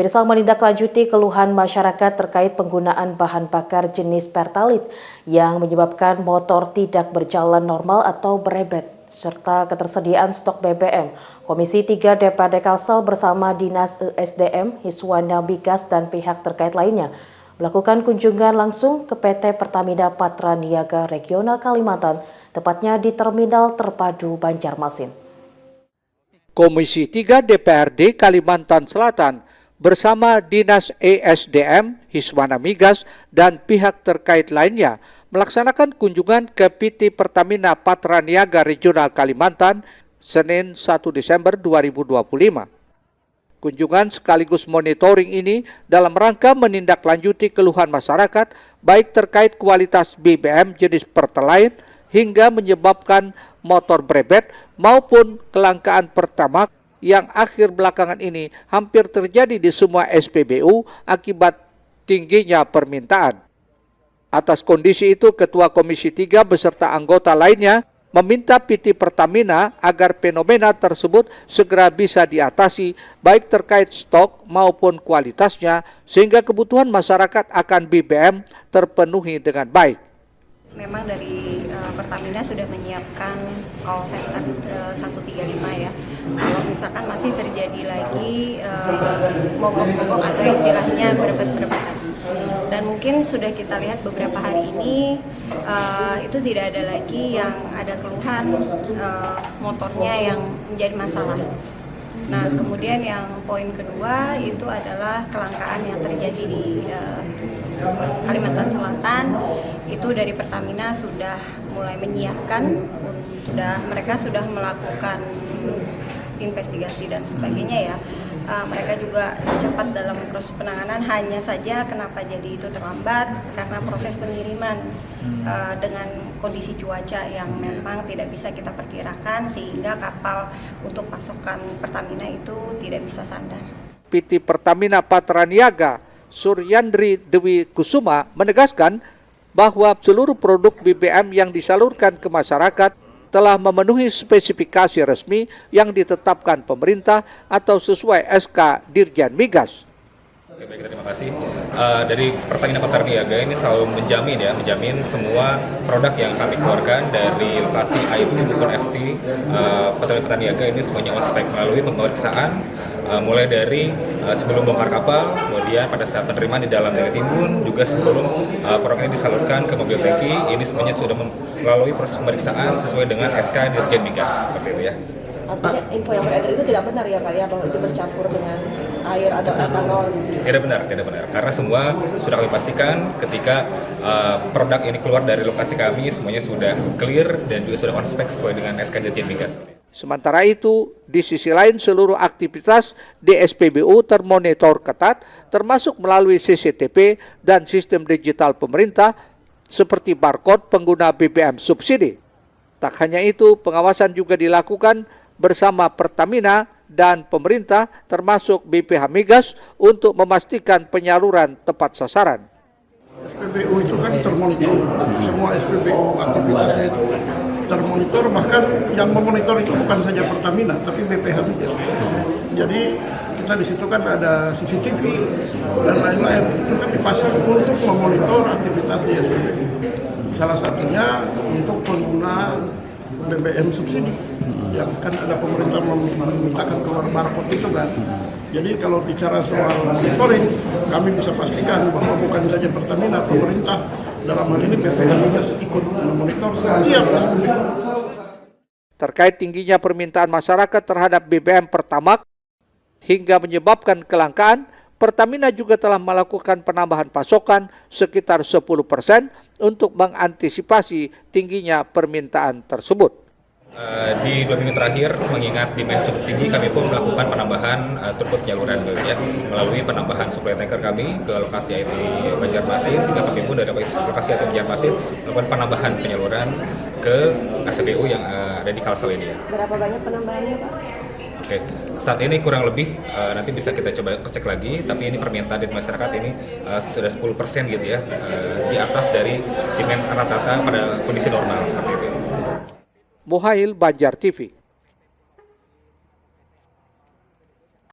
Pemirsa, menindaklanjuti keluhan masyarakat terkait penggunaan bahan bakar jenis Pertalite yang menyebabkan motor tidak berjalan normal atau berebet, serta ketersediaan stok BBM. Komisi 3 DPRD Kalsel bersama Dinas ESDM, Hiswana Migas dan pihak terkait lainnya melakukan kunjungan langsung ke PT Pertamina Patraniaga Regional Kalimantan, tepatnya di Terminal Terpadu Banjarmasin. Komisi 3 DPRD Kalimantan Selatan bersama Dinas ESDM, Hiswana Migas, dan pihak terkait lainnya melaksanakan kunjungan ke PT Pertamina Patraniaga Regional Kalimantan Senin 1 Desember 2025. Kunjungan sekaligus monitoring ini dalam rangka menindaklanjuti keluhan masyarakat baik terkait kualitas BBM jenis Pertalite hingga menyebabkan motor berebet maupun kelangkaan Pertamax yang akhir belakangan ini hampir terjadi di semua SPBU akibat tingginya permintaan. Atas kondisi itu, Ketua Komisi 3 beserta anggota lainnya meminta PT Pertamina agar fenomena tersebut segera bisa diatasi baik terkait stok maupun kualitasnya sehingga kebutuhan masyarakat akan BBM terpenuhi dengan baik. Memang dari Pertamina sudah menyiapkan call center 135 ya. Kalau misalkan masih terjadi lagi mogok-mogok atau istilahnya berebet-berebet lagi. Dan mungkin sudah kita lihat beberapa hari ini itu tidak ada lagi yang ada keluhan motornya yang menjadi masalah. Nah, kemudian yang poin kedua itu adalah kelangkaan yang terjadi di Kalimantan Selatan. Itu dari Pertamina sudah mulai menyiapkan, mereka sudah melakukan investigasi dan sebagainya ya. Mereka juga cepat dalam proses penanganan, hanya saja kenapa jadi itu terlambat karena proses pengiriman dengan kondisi cuaca yang memang tidak bisa kita perkirakan sehingga kapal untuk pasokan Pertamina itu tidak bisa sandar. PT Pertamina Patraniaga Suryandri Dewi Kusuma menegaskan bahwa seluruh produk BBM yang disalurkan ke masyarakat telah memenuhi spesifikasi resmi yang ditetapkan pemerintah atau sesuai SK Dirjen Migas. Oke, baik, terima kasih. Dari Pertamina Patraniaga ini selalu menjamin semua produk yang kami keluarkan dari lokasi IT maupun FT Pertamina Patraniaga ini semuanya ospek melalui pemeriksaan mulai dari sebelum bongkar kapal, kemudian pada saat penerimaan di dalam dari timbun, juga sebelum produk ini disalurkan ke mobil tangki, ini semuanya sudah melalui proses pemeriksaan sesuai dengan SK Dirjen Migas, seperti itu ya. Artinya info yang beredar itu tidak benar ya Pak ya, bahwa itu bercampur dengan air atau etanol gitu? Tidak benar. Karena semua sudah kami pastikan ketika produk ini keluar dari lokasi kami, semuanya sudah clear dan juga sudah on spec sesuai dengan SK Dirjen Migas. Sementara itu, di sisi lain seluruh aktivitas di SPBU termonitor ketat, termasuk melalui CCTV dan sistem digital pemerintah seperti barcode pengguna BBM subsidi. Tak hanya itu, pengawasan juga dilakukan bersama Pertamina dan pemerintah termasuk BPH Migas untuk memastikan penyaluran tepat sasaran. SPBU itu kan termonitor, semua SPBU aktivitasnya itu termonitor, bahkan yang memonitor itu bukan saja Pertamina tapi BPH Migas. Jadi kita di situ kan ada CCTV dan lain-lain, itu kan dipasang untuk memonitor aktivitas di SPBU. Salah satunya untuk pengguna BBM subsidi, yang kan ada pemerintah memintakan keluar barcode itu kan. Jadi kalau bicara soal monitoring, kami bisa pastikan bahwa bukan saja Pertamina, pemerintah dalam hal ini BPH Migas ikut memonitor setiap SPBU. Terkait tingginya permintaan masyarakat terhadap BBM Pertamax hingga menyebabkan kelangkaan, Pertamina juga telah melakukan penambahan pasokan sekitar 10% untuk mengantisipasi tingginya permintaan tersebut. Di 2 minggu terakhir, mengingat demand cukup tinggi, kami pun melakukan penambahan throughput penyaluran ya, melalui penambahan supply tanker kami ke lokasi IT Banjarmasin, sehingga kami pun dari lokasi IT Banjarmasin melakukan penambahan penyaluran ke SPBU yang ada di Kalsel ini. Berapa banyak penambahannya Pak? Oke, saat ini kurang lebih nanti bisa kita coba cek lagi, tapi ini permintaan dari masyarakat ini sudah 10% gitu ya, di atas dari demand rata-rata pada kondisi normal seperti itu. Muhail, Banjar TV.